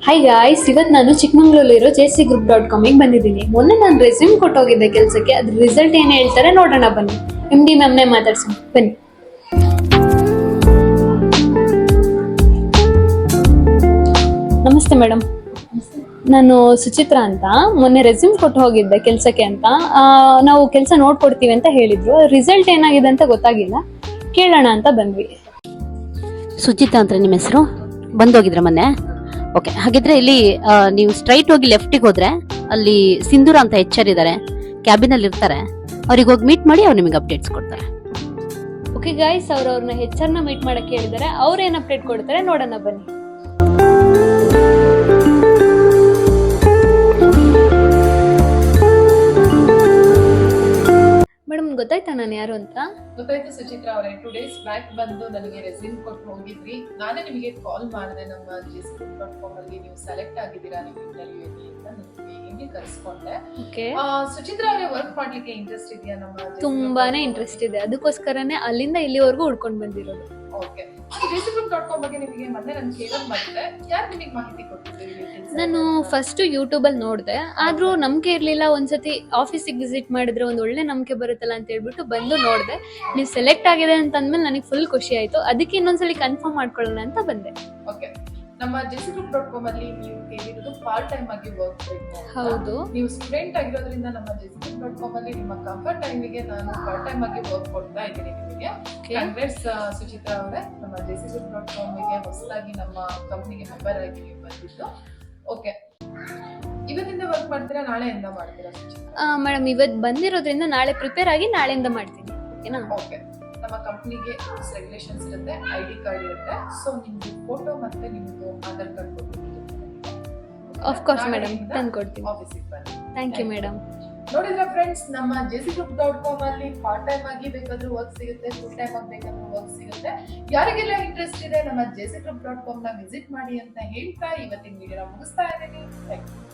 Hi guys, ಇವತ್ತು ನಾನು ಚಿಕ್ಕಮಂಗ್ಳೂರಲ್ಲಿರೋ jcgroup.com ಬಂದಿದ್ದೀನಿ. ಮೊನ್ನೆ ನಾನು ರೆಸ್ಯೂಮ್ ಕೊಟ್ಟೋಗಿದ್ದೆ ಕೆಲಸಕ್ಕೆ. ಅದ್ರ ರಿಸಲ್ಟ್ ಏನು ಹೇಳ್ತಾರೆ ನೋಡೋಣ ಬನ್ನಿ. MD ಮ್ಯಾಮ್ನೇ ಮಾತಾಡ್ಸೋಣ ಬನ್ನಿ. ನಮಸ್ತೆ ಮೇಡಮ್, ನಾನು ಸುಚಿತ್ರಾ ಅಂತ. ಮೊನ್ನೆ ರೆಸ್ಯೂಮ್ ಕೊಟ್ಟು ಹೋಗಿದ್ದೆ ಕೆಲಸಕ್ಕೆ ಅಂತ. ನಾವು ಕೆಲಸ ನೋಡ್ಕೊಡ್ತೀವಿ ಅಂತ ಹೇಳಿದ್ರು. ರಿಸಲ್ಟ್ ಏನಾಗಿದೆ ಅಂತ ಗೊತ್ತಾಗಿಲ್ಲ, ಕೇಳೋಣ ಅಂತ ಬಂದ್ವಿ. ಸುಚಿತಾ ಅಂತ ನಿಮ್ಮ ಹೆಸರು? ಬಂದೋಗಿದ್ರ ಮೊನ್ನೆ? ಓಕೆ, ಹಾಗಿದ್ರೆ ಇಲ್ಲಿ ನೀವು ಸ್ಟ್ರೈಟ್ ಹೋಗಿ ಲೆಫ್ಟಿಗೆ ಹೋದ್ರೆ ಅಲ್ಲಿ ಸಿಂಧೂರ ಅಂತ HR ಇದ್ದಾರೆ, ಕ್ಯಾಬಿನ್ ಅಲ್ಲಿ ಇರ್ತಾರೆ. ಅವ್ರಿಗೆ ಹೋಗಿ ಮೀಟ್ ಮಾಡಿ ಅವ್ರು ನಿಮಗೆ ಅಪ್ಡೇಟ್ಸ್ ಕೊಡ್ತಾರೆ. ಓಕೆ ಗೈಸ್, ಅವ್ರನ್ನ HR ನ ಮೀಟ್ ಮಾಡಕ್ಕೆ ಹೇಳಿದ್ದಾರೆ. ಅವ್ರು ಏನ್ ಅಪ್ಡೇಟ್ ಕೊಡ್ತಾರೆ ನೋಡೋಣ ಬನ್ನಿ. ಮೇಡಮ್, ಗೊತ್ತಾಯ್ತಾ ನಾನು ಯಾರು ಅಂತ? ಗೊತ್ತಾಯ್ತು ಸುಚಿತ್ರಾ ಅವರೇ. 2 days ಬ್ಯಾಕ್ ಬಂದು ನನಗೆ ರೆಸ್ಯೂಮ್ ಕೊಟ್ಟು ಹೋಗಿದ್ರಿ. ನಾನೇ ನಿಮಗೆ ಕಾಲ್ ಮಾಡಿದೆ. ನಮ್ಮ jcgroup.com ಅಲ್ಲಿ ನೀವು ಸೆಲೆಕ್ಟ್ ಆಗಿದ್ದೀರಾ ನೀವು ಇಂಟರ್ವ್ಯೂಗೆ ಅಂತ ನಿಮಗೆ ಕರೆಸ್ಕೊಂಡೆ. ಸುಚಿತ್ರಾ ಅವರೇ, ವರ್ಕ್ ಮಾಡ್ಲಿಕ್ಕೆ ಇಂಟ್ರೆಸ್ಟ್ ಇದೆಯಾ? ತುಂಬಾನೇ ಇಂಟ್ರೆಸ್ಟ್ ಇದೆ, ಅದಕ್ಕೋಸ್ಕರನೇ ಅಲ್ಲಿಂದ ಇಲ್ಲಿವರೆಗೂ ಉಡ್ಕೊಂಡು ಬಂದಿರೋದು. ಓಕೆ, jcgroup.com ಬಗ್ಗೆ ನಿಮಗೆ ಮೊನ್ನೆ ನಾನು ಕೇಳೋದು ಮಾಡಿದೆ. ಯಾರು ನಿಮಗೆ ಮಾಹಿತಿ ಕೊಟ್ಟಿದ್ರು? ನಾನು ಫಸ್ಟ್ ಯೂಟ್ಯೂಬ್ ಅಲ್ಲಿ ನೋಡಿದೆ, ಆದ್ರೂ ನಂಬಿಕೆ ಇರ್ಲಿಲ್ಲ. ಒಂದ್ಸತಿ ಆಫೀಸಿಗೆ ವಿಸಿಟ್ ಮಾಡಿದ್ರೆ ಒಂದ್ ಒಳ್ಳೆ ನಂಬಿಕೆ ಬರುತ್ತಲ್ಲ ಅಂತ ಹೇಳ್ಬಿಟ್ಟು ಬಂದು ನೋಡಿದೆ. ನೀವು ಸೆಲೆಕ್ಟ್ ಆಗಿದೆ ಅಂತ ಅಂದ್ಮೇಲೆ ನನಗೆ ಫುಲ್ ಖುಷಿ ಆಯ್ತು. ಅದಕ್ಕೆ ಇನ್ನೊಂದ್ಸಲಿ ಕನ್ಫರ್ಮ್ ಮಾಡ್ಕೊಳ್ಳೋಣ ಅಂತ ಬಂದೆ. ಓಕೆ, ನಮ್ಮ jcgroup.com ಅಲ್ಲಿ ನೀವು ಕೇಳಿರೋದು ಪಾರ್ಟ್ ಟೈಮ್ ಆಗಿ ವರ್ಕ್ ಬೇಕು. ಹೌದು, ನೀವು ಸ್ಟೂಡೆಂಟ್ ಆಗಿರೋದ್ರಿಂದ ನಮ್ಮ jcgroup.com ಅಲ್ಲಿ ನಿಮ್ಮ ಕಂಫರ್ಟ್ ಟೈಮಿಗೆ ನಾನು ಪಾರ್ಟ್ ಟೈಮ್ ಆಗಿ ವರ್ಕ್ ಕೊಡ್ತಾ ಇದ್ದೀನಿ ನಿಮಗೆ. ಕಾಂಗ್ರೆಸ್ ಸುಚಿತ್ರಾ ಅವರೇ, ನಮ್ಮ jcgroup.com ಗೆ ಹೊಸದಾಗಿ ನಮ್ಮ ಕಂಪನಿಗೆ ಮೆಂಬರ್ ಆಗಿ ನೀವು ಬಂದಿದ್ದು. ಓಕೆ, ಇವತ್ತಿಂದ ವರ್ಕ್ ಮಾಡ್ತೀರಾ, ನಾಳೆಯಿಂದ ಮಾಡ್ತೀರಾ ಸುಚಿತ್ರಾ? ಮೇಡಮ್, ಇವತ್ತು ಬಂದಿರೋದ್ರಿಂದ ನಾಳೆ ಪ್ರಿಪೇರ್ ಆಗಿ ನಾಳೆಯಿಂದ ಮಾಡ್ತೀನಿ. ಓಕೆನಾ? ಓಕೆ, ನಮ್ಮ ಕಂಪನಿಗೆ ರೆಗ್ಯುಲೇಷನ್ಸ್ ಇರುತ್ತೆ, ID ಕಾರ್ಡ್ ಇರುತ್ತೆ. ಸೊ ನಿಮ್ದು ಫೋಟೋ ಮತ್ತೆ ನಿಮ್ದು ಆಧಾರ್ ಕಾರ್ಡ್ ಕೊಟ್ಟು ಆಫ್ ಕೋರ್ಸ್ ಮೇಡಮ್, ತಂದು ಕೊಡ್ತೀನಿ. ಆಫೀಸಿಗೆ ಬನ್ನಿ. Thank you madam. ನೋಡಿದ್ರ ಫ್ರೆಂಡ್ಸ್, ನಮ್ಮ jcgroup.com ಅಲ್ಲಿ ಪಾರ್ಟ್ ಟೈಮ್ ಆಗಿ ಬೇಕಾದ್ರೂ ವರ್ಕ್ ಸಿಗುತ್ತೆ, ಫುಲ್ ಟೈಮ್ ಆಗಿ ಬೇಕಾದ್ರೂ ವರ್ಕ್ ಸಿಗುತ್ತೆ. ಯಾರಿಗೆಲ್ಲ ಇಂಟ್ರೆಸ್ಟ್ ಇದೆ ನಮ್ಮ jcgroup.com ನ ವಿಸಿಟ್ ಮಾಡಿ ಅಂತ ಹೇಳ್ತಾ ಇವತ್ತಿನ ವಿಡಿಯೋನ ಮುಗಿಸ್ತಾ ಇದ್ದೀನಿ. Thank you.